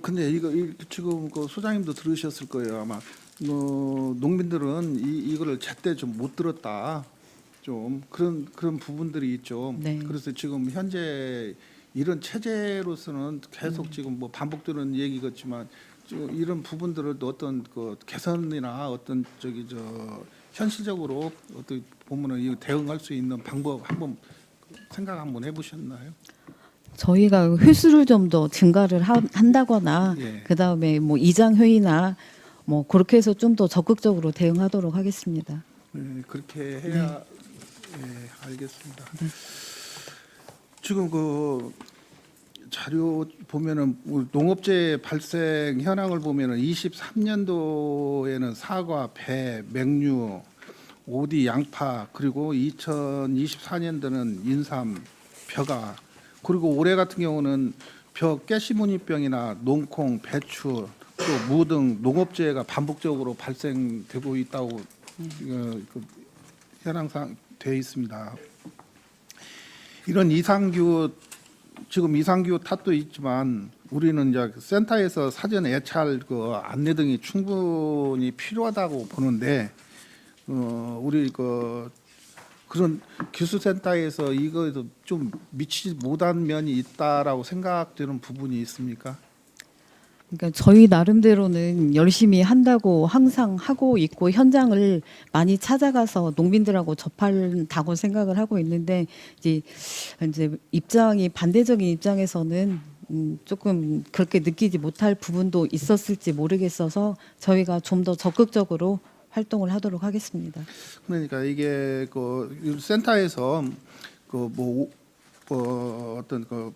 S5: 근데 이거 지금 그 소장님도 들으셨을 거예요. 아마 농민들은 이거를 제때 좀 못 들었다. 좀 그런 부분들이 있죠.
S2: 네.
S5: 그래서 지금 현재 이런 체제로서는 계속 지금 뭐 반복되는 얘기겠지만 이런 부분들을 어떤 그 개선이나 어떤 현실적으로 어떻게 보면은 이 대응할 수 있는 방법 한번 생각 한번 해보셨나요?
S2: 저희가 횟수를 좀 더 증가를 한다거나
S5: 예.
S2: 그다음에 뭐 이장 회의나 뭐 그렇게 해서 좀 더 적극적으로 대응하도록 하겠습니다.
S5: 그렇게 해야 알겠습니다. 지금 그 자료 보면은 우리 농업재해 발생 현황을 보면은 23년도에는 사과, 배, 맹류, 오디, 양파, 그리고 2024년도는 인삼, 벼가, 그리고 올해 같은 경우는 깨시무늬병이나 농콩, 배추, 또 무 등 농업재해가 반복적으로 발생되고 있다고 그 현황상 되어 있습니다. 이런 이상기후, 지금 이상기후 탓도 있지만 우리는 이제 센터에서 사전 예찰 그 안내 등이 충분히 필요하다고 보는데 우리 그런 기술센터에서 이거에도 좀 미치지 못한 면이 있다라고 생각되는 부분이 있습니까?
S2: 그러니까 저희 나름대로는 열심히 한다고 항상 하고 있고 현장을 많이 찾아가서 농민들하고 접한다고 생각을 하고 있는데 이제 입장이 반대적인 입장에서는 조금 그렇게 느끼지 못할 부분도 있었을지 모르겠어서 저희가 좀 더 적극적으로 활동을 하도록 하겠습니다.
S5: 그러니까 이게 그 센터에서 어떤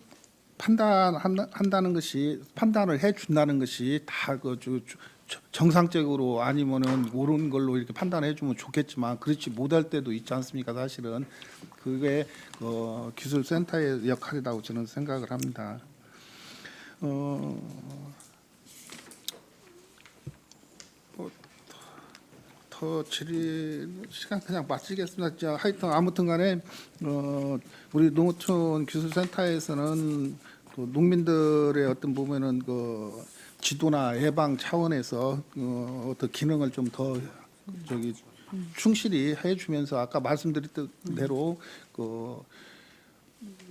S5: 판단한다는 것이 판단을 해준다는 것이 다 정상적으로 아니면은 옳은 걸로 이렇게 판단해주면 좋겠지만 그렇지 못할 때도 있지 않습니까? 사실은 그게 기술센터의 역할이라고 저는 생각을 합니다. 더 질의 시간 그냥 마치겠습니다. 하여튼 아무튼간에 우리 농어촌 기술센터에서는 또 농민들의 어떤 보면은 지도나 예방 차원에서 어떤 기능을 좀 더 충실히 해주면서 아까 말씀드렸던 대로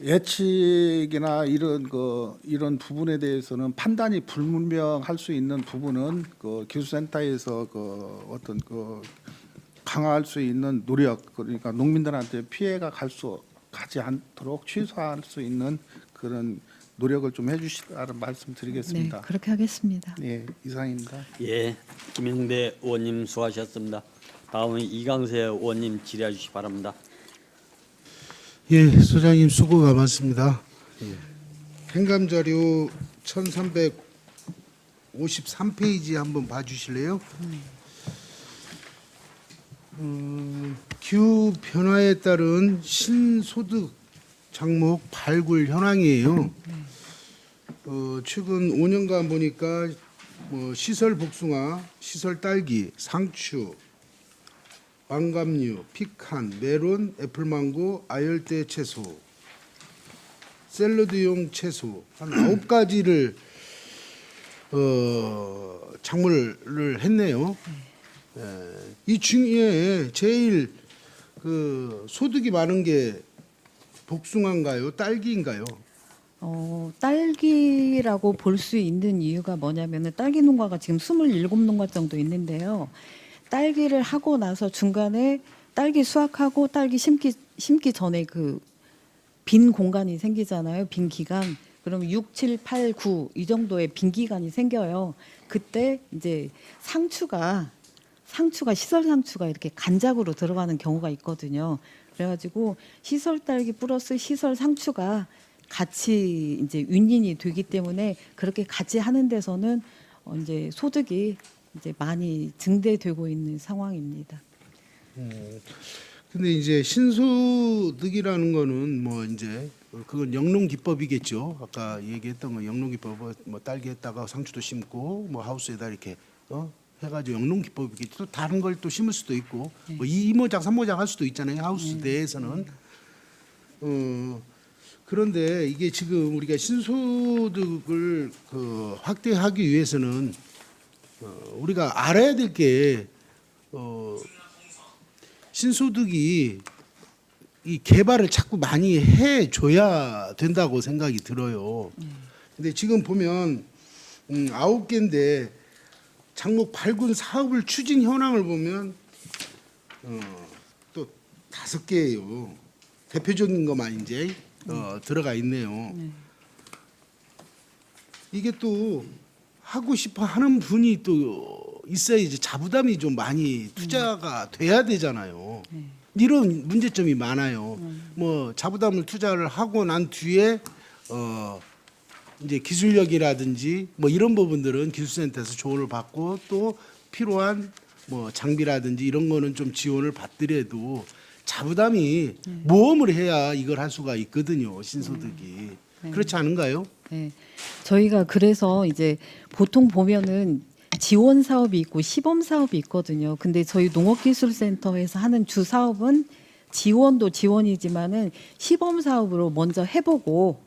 S5: 예측이나 이런 부분에 대해서는 판단이 불분명할 수 있는 부분은 기술센터에서 어떤 강화할 수 있는 노력, 그러니까 농민들한테 피해가 가지 않도록 취소할 수 있는 그런 노력을 좀 해주시라는 말씀드리겠습니다.
S2: 네, 그렇게 하겠습니다.
S5: 예, 이상입니다.
S1: 예, 김영대 의원님 수고하셨습니다. 다음은 이강세 의원님 질의해 주시기 바랍니다.
S6: 예, 소장님 수고가 많습니다. 행감 자료 1353페이지 한번 봐주실래요? 기후 변화에 따른 신소득 작목 발굴 현황이에요. 최근 5년간 보니까 시설 복숭아, 시설 딸기, 상추, 왕감류, 피칸, 메론, 애플망고, 아열대 채소, 샐러드용 채소 한 9가지를 작물을 했네요. 이 중에 제일 소득이 많은 게 복숭아인가요? 딸기인가요?
S2: 딸기라고 볼 수 있는 이유가 뭐냐면은 딸기 농가가 지금 27농가 정도 있는데요. 딸기를 하고 나서 중간에 딸기 수확하고 딸기 심기 전에 빈 공간이 생기잖아요. 빈 기간. 그럼 6, 7, 8, 9 이 정도의 빈 기간이 생겨요. 그때 이제 상추가 시설 상추가 이렇게 간작으로 들어가는 경우가 있거든요. 그래가지고 시설 딸기 플러스 시설 상추가 같이 이제 윈윈이 되기 때문에 그렇게 같이 하는 데서는 이제 소득이 이제 많이 증대되고 있는 상황입니다.
S6: 근데 이제 신소득이라는 거는 이제 그건 영농 기법이겠죠. 아까 얘기했던 거 영농 기법 딸기 했다가 상추도 심고 하우스에다 이렇게 해가지고 영농 기법이겠죠. 또 다른 걸 또 심을 수도 있고 이모작 삼모작 할 수도 있잖아요. 하우스 내에서는. 그런데 이게 지금 우리가 신소득을 확대하기 위해서는 우리가 알아야 될 게 신소득이 이 개발을 자꾸 많이 해줘야 된다고 생각이 들어요. 근데 지금 보면 9개인데 작목 발굴 사업을 추진 현황을 보면 또 5개예요. 대표적인 것만 이제 들어가 있네요. 이게 또 하고 싶어 하는 분이 또 있어야지 자부담이 좀 많이 투자가 돼야 되잖아요. 이런 문제점이 많아요. 뭐 자부담을 투자를 하고 난 뒤에 이제 기술력이라든지 뭐 이런 부분들은 기술센터에서 조언을 받고 또 필요한 뭐 장비라든지 이런 거는 좀 지원을 받더라도 자부담이 모험을 해야 이걸 할 수가 있거든요. 신소득이. 그렇지 않은가요?
S2: 네. 저희가 그래서 이제 보통 보면은 지원 사업이 있고 시범 사업이 있거든요. 근데 저희 농업기술센터에서 하는 주 사업은 지원도 지원이지만은 시범 사업으로 먼저 해보고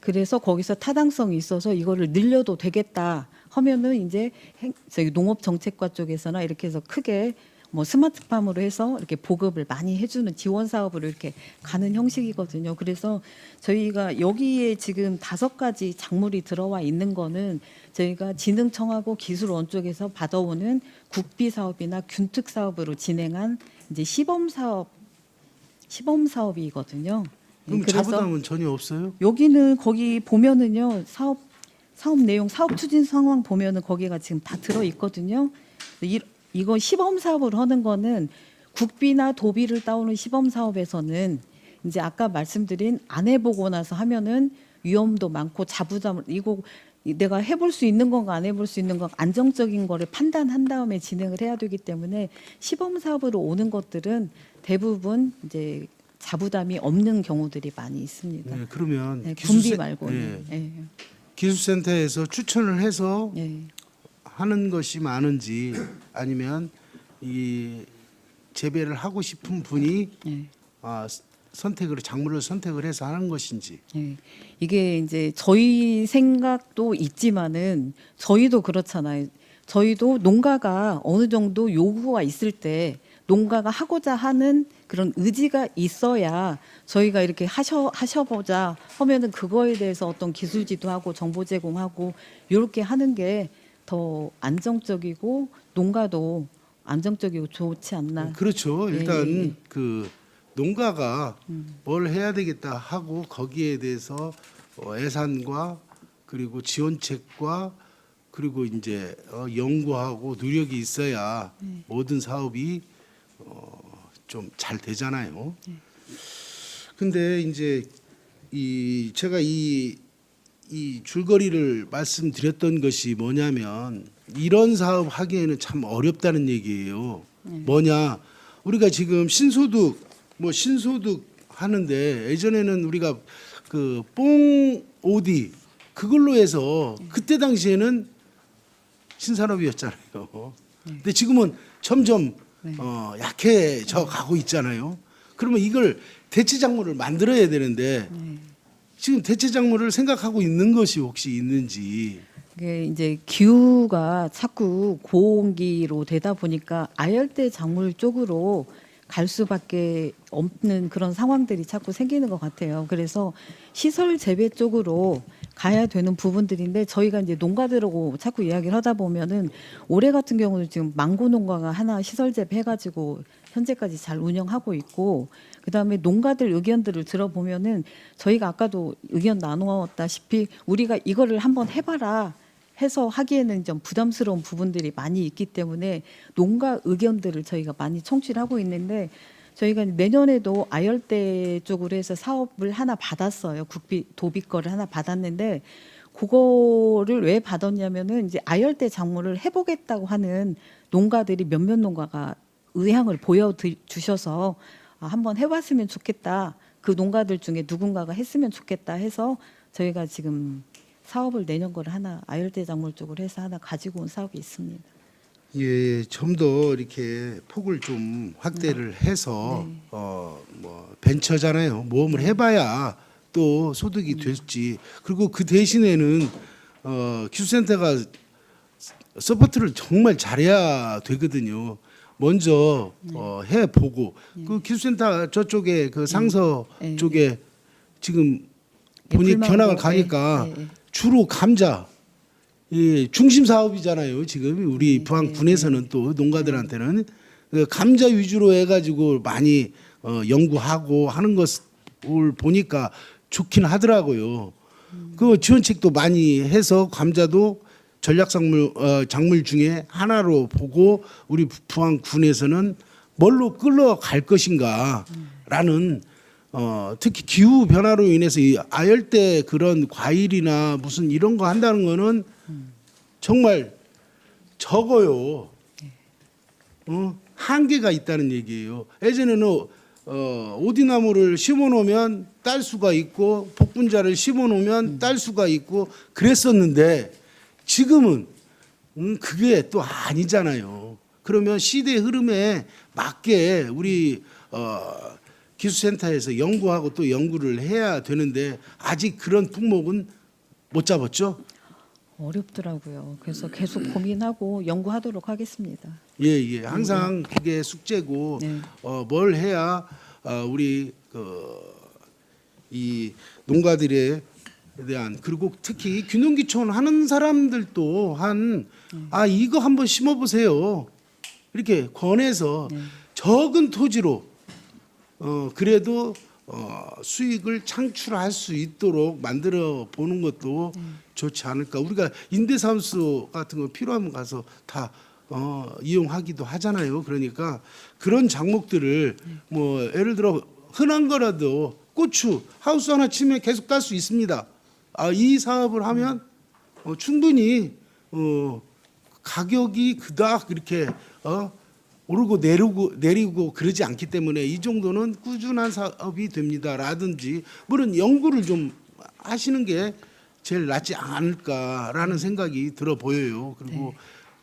S2: 그래서 거기서 타당성이 있어서 이거를 늘려도 되겠다 하면은 이제 저희 농업정책과 쪽에서나 이렇게 해서 크게 뭐 스마트팜으로 해서 이렇게 보급을 많이 해주는 지원 사업으로 이렇게 가는 형식이거든요. 그래서 저희가 여기에 지금 5가지 작물이 들어와 있는 거는 저희가 진흥청하고 기술원 쪽에서 받아오는 국비 사업이나 균특 사업으로 진행한 이제 시범 사업이거든요.
S6: 그럼
S2: 그래서
S6: 자부담은 전혀 없어요?
S2: 여기는 거기 보면은요 사업 내용 사업 추진 상황 보면은 거기가 지금 다 들어 있거든요. 이거 시범 사업을 하는 거는 국비나 도비를 따오는 시범 사업에서는 이제 아까 말씀드린 안 해보고 나서 하면은 위험도 많고 자부담을 이거 내가 해볼 수 있는 건가 안 해볼 수 있는 건가 안정적인 거를 판단한 다음에 진행을 해야 되기 때문에 시범 사업으로 오는 것들은 대부분 이제 자부담이 없는 경우들이 많이 있습니다.
S6: 네, 그러면
S2: 네, 군비 말고는.
S6: 네.
S2: 네.
S6: 기술센터에서 추천을 해서
S2: 네.
S6: 하는 것이 많은지 아니면 이 재배를 하고 싶은 분이
S2: 네.
S6: 작물을 선택을 해서 하는 것인지.
S2: 네. 이게 이제 저희 생각도 있지만은 저희도 그렇잖아요. 저희도 농가가 어느 정도 요구가 있을 때 농가가 하고자 하는 그런 의지가 있어야 저희가 이렇게 하셔보자 하면은 그거에 대해서 어떤 기술 지도하고 정보 제공하고 이렇게 하는 게 더 안정적이고 농가도 안정적이고 좋지 않나.
S6: 그렇죠.
S2: 예,
S6: 일단
S2: 예, 예.
S6: 그 농가가 뭘 해야 되겠다 하고 거기에 대해서 예산과 그리고 지원책과 그리고 이제 연구하고 노력이 있어야 모든 사업이 좀 잘 되잖아요. 근데 이제 제가 이 줄거리를 말씀드렸던 것이 뭐냐면 이런 사업 하기에는 참 어렵다는 얘기예요. 뭐냐 우리가 지금 신소득 하는데 예전에는 우리가 그 뽕오디 그걸로 해서 그때 당시에는 신산업이었잖아요. 근데 지금은 점점 약해져 가고 있잖아요. 그러면 이걸 대체 작물을 만들어야 되는데 지금 대체 작물을 생각하고 있는 것이 혹시 있는지.
S2: 이게 이제 기후가 자꾸 고온기로 되다 보니까 아열대 작물 쪽으로 갈 수밖에 없는 그런 상황들이 자꾸 생기는 것 같아요. 그래서 시설 재배 쪽으로 가야 되는 부분들인데 저희가 이제 농가들하고 자꾸 이야기를 하다 보면은 올해 같은 경우는 지금 망고 농가가 하나 시설 재배해가지고 현재까지 잘 운영하고 있고 그다음에 농가들 의견들을 들어보면은 저희가 아까도 의견 나누었다시피 우리가 이거를 한번 해봐라 해서 하기에는 좀 부담스러운 부분들이 많이 있기 때문에 농가 의견들을 저희가 많이 청취를 하고 있는데 저희가 내년에도 아열대 쪽으로 해서 사업을 하나 받았어요. 국비 도비 거를 하나 받았는데 그거를 왜 받았냐면은 이제 아열대 작물을 해보겠다고 하는 농가들이 몇몇 농가가 의향을 보여주셔서 한번 해봤으면 좋겠다. 그 농가들 중에 누군가가 했으면 좋겠다 해서 저희가 지금 사업을 내년 거를 하나 아열대 작물 쪽으로 해서 하나 가지고 온 사업이 있습니다.
S6: 예, 좀 더 이렇게 폭을 좀 확대를 해서 뭐 벤처잖아요. 모험을 해봐야 또 소득이 될지. 그리고 그 대신에는 기술센터가 서포트를 정말 잘해야 되거든요. 먼저 해보고 그 기술센터 저쪽에 그 상서 쪽에 지금 보니 견학을 가니까 주로 감자 중심 사업이잖아요. 지금 우리 부안군에서는 또 농가들한테는 감자 위주로 해가지고 많이 연구하고 하는 것을 보니까 좋긴 하더라고요. 그 지원책도 많이 해서 감자도 작물 중에 하나로 보고 우리 부안군에서는 뭘로 끌어갈 것인가라는 특히 기후 변화로 인해서 이 아열대 그런 과일이나 무슨 이런 거 한다는 거는 정말 적어요. 한계가 있다는 얘기예요. 예전에는 오디나무를 심어 놓으면 딸 수가 있고 복분자를 심어 놓으면 딸 수가 있고 그랬었는데 지금은 그게 또 아니잖아요. 그러면 시대의 흐름에 맞게 우리 기술센터에서 연구하고 또 연구를 해야 되는데 아직 그런 품목은 못 잡았죠?
S2: 어렵더라고요. 그래서 계속 고민하고 연구하도록 하겠습니다.
S6: 예. 항상 그게 숙제고
S2: 네.
S6: 뭘 해야 우리 이 농가들에 대한 그리고 특히 균형기촌 하는 사람들도 이거 한번 심어보세요. 이렇게 권해서 적은 토지로 그래도 수익을 창출할 수 있도록 만들어 보는 것도 좋지 않을까. 우리가 임대사무소 같은 거 필요하면 가서 다 이용하기도 하잖아요. 그러니까 그런 작목들을 뭐 예를 들어 흔한 거라도 고추 하우스 하나 치면 계속 딸 수 있습니다. 이 사업을 하면 충분히 가격이 그닥 이렇게 오르고 내리고 그러지 않기 때문에 이 정도는 꾸준한 사업이 됩니다라든지 물론 연구를 좀 하시는 게 제일 낫지 않을까라는 생각이 들어 보여요. 그리고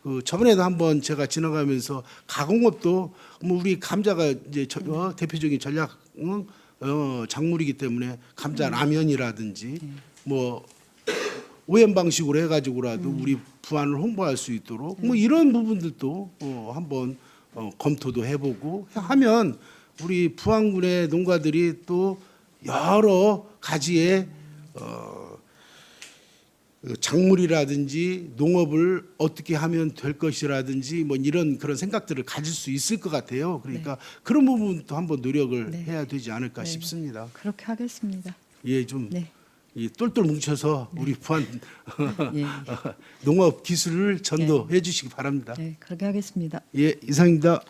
S6: 그 저번에도 한번 제가 지나가면서 가공업도 뭐 우리 감자가 이제 대표적인 전략 작물이기 때문에 감자 라면이라든지 뭐 오염 방식으로 해가지고라도 우리 부안을 홍보할 수 있도록 뭐 이런 부분들도 한번 검토도 해보고 하면 우리 부안군의 농가들이 또 여러 가지의 작물이라든지 농업을 어떻게 하면 될 것이라든지 뭐 이런 그런 생각들을 가질 수 있을 것 같아요. 그러니까 그런 부분도 한번 노력을 해야 되지 않을까 싶습니다.
S2: 그렇게 하겠습니다.
S6: 예, 좀
S2: 네.
S6: 이 똘똘 뭉쳐서 우리 부안
S2: 예.
S6: 농업 기술을 전도해 주시기 바랍니다.
S2: 네, 그렇게 하겠습니다.
S6: 예, 이상입니다.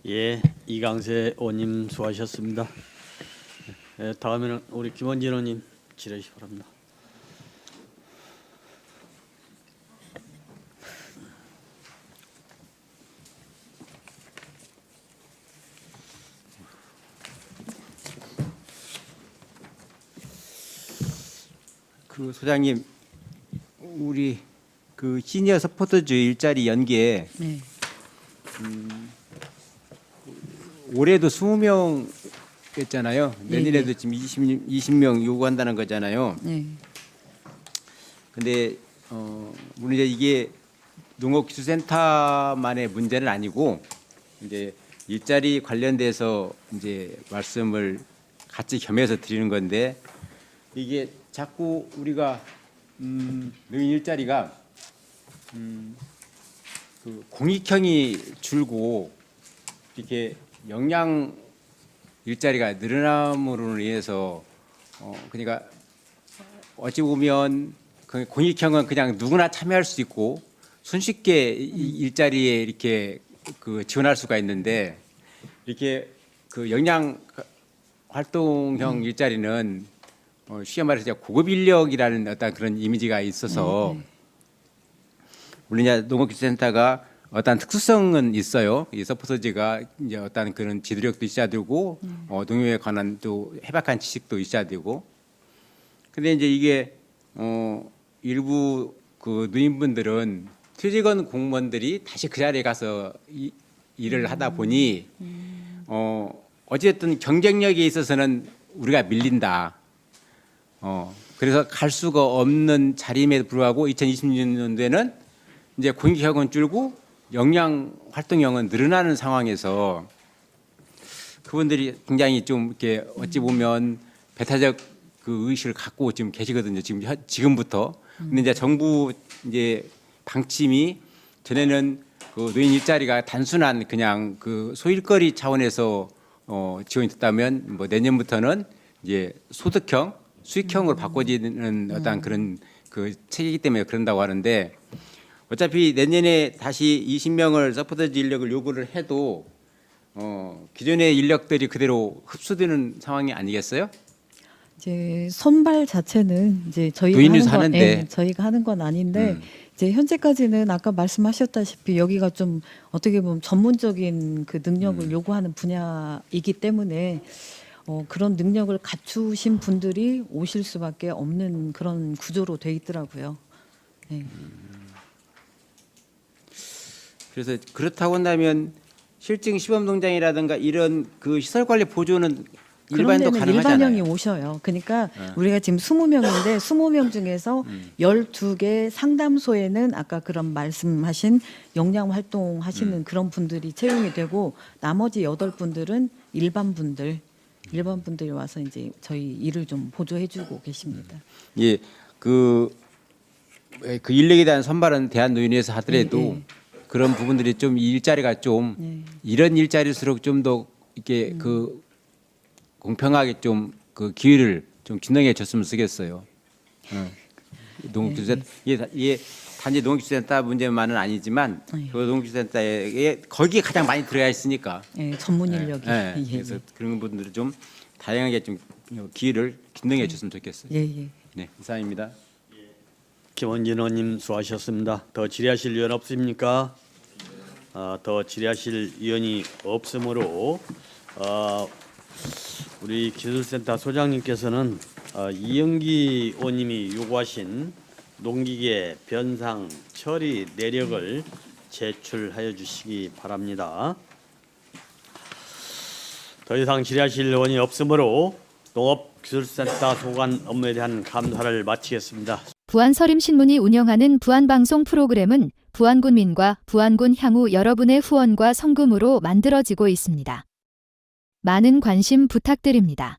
S1: 예, 이강세 의원님 수고하셨습니다. 다음에는 우리 김원진 의원님 질의하시기 바랍니다.
S7: 그 소장님, 우리 그 시니어 서포터즈 일자리 연계
S2: 네.
S7: 올해도 20명였잖아요. 내년에도 지금 20명 요구한다는 거잖아요.
S2: 네.
S7: 근데 물론 이제 이게 농업기술센터만의 문제는 아니고 이제 일자리 관련돼서 이제 말씀을 같이 겸해서 드리는 건데 이게 자꾸 우리가 노인 일자리가 그 공익형이 줄고 이렇게 역량 일자리가 늘어남으로 인해서 그러니까 어찌 보면 그 공익형은 그냥 누구나 참여할 수 있고 손쉽게 이 일자리에 이렇게 그 지원할 수가 있는데 이렇게 그 역량 활동형 일자리는 쉽게 말해서 고급 인력이라는 어떤 그런 이미지가 있어서 물론 이제 농업기술센터가 어떤 특수성은 있어요. 이 서포터즈가 이제 어떤 그런 지도력도 있어야 되고 농業에 관한 또 해박한 지식도 있어야 되고. 근데 이제 이게 일부 그 누인분들은 퇴직원 공무원들이 다시 그 자리에 가서 일을 하다 보니 어쨌든 경쟁력에 있어서는 우리가 밀린다. 그래서 갈 수가 없는 자리임에도 불구하고 2026년도에는 이제 공익형은 줄고 역량 활동형은 늘어나는 상황에서 그분들이 굉장히 좀 이렇게 어찌 보면 배타적 그 의식을 갖고 지금 계시거든요. 지금부터. 근데 이제 정부 이제 방침이 전에는 그 노인 일자리가 단순한 그냥 그 소일거리 차원에서 지원이 됐다면 뭐 내년부터는 이제 소득형, 수익형으로 바꿔지는 어떤 그런 그 체계이기 때문에 그런다고 하는데 어차피 내년에 다시 20명을 서포터즈 인력을 요구를 해도 기존의 인력들이 그대로 흡수되는 상황이 아니겠어요?
S2: 이제 선발 자체는 이제 저희가
S7: 부인해서
S2: 하는 건,
S7: 하는데.
S2: 예, 저희가 하는 건 아닌데 이제 현재까지는 아까 말씀하셨다시피 여기가 좀 어떻게 보면 전문적인 그 능력을 요구하는 분야이기 때문에 그런 능력을 갖추신 분들이 오실 수밖에 없는 그런 구조로 돼 있더라고요. 네.
S7: 그래서 그렇다고 한다면 실증 시범 동장이라든가 이런 그 시설 관리 보조는
S2: 그런
S7: 일반도
S2: 데는
S7: 가능하잖아요.
S2: 일반형이 오셔요. 그러니까 우리가 지금 20명인데 20명 중에서 12개 상담소에는 아까 그런 말씀하신 역량 활동하시는 그런 분들이 채용이 되고 나머지 8분들은 일반 분들이 와서 이제 저희 일을 좀 보조해 주고 계십니다.
S7: 예, 그 인력에 대한 선발은 대한노인회에서 하더라도
S2: 네, 네.
S7: 그런 부분들이 좀 일자리가 좀
S2: 네.
S7: 이런 일자리일수록 좀 더 이렇게 그 공평하게 좀 그 기회를 좀 균등해 줬으면 쓰겠어요. 농기술센터 이게 단지 농기술센터 문제만은 아니지만
S2: 네.
S7: 그 농기술센터에 거기에 가장 많이 들어가 있으니까.
S2: 예, 전문 인력이.
S7: 예,
S2: 예,
S7: 그래서
S2: 예.
S7: 그런 분들을 좀 다양하게 좀 기회를 균등해 줬으면 좋겠어요.
S2: 예, 예.
S7: 네, 이상입니다.
S1: 김원진 의원님 수고하셨습니다. 더 질의하실 위원 없습니까? 더 질의하실 위원이 없으므로 우리 기술센터 소장님께서는 이영기 의원님이 요구하신 농기계 변상 처리 내력을 제출하여 주시기 바랍니다. 더 이상 질의하실 의원이 없으므로 농업기술센터 소관 업무에 대한 감사를 마치겠습니다.
S8: 부안서림신문이 운영하는 부안방송 프로그램은 부안군민과 부안군 향후 여러분의 후원과 성금으로 만들어지고 있습니다. 많은 관심 부탁드립니다.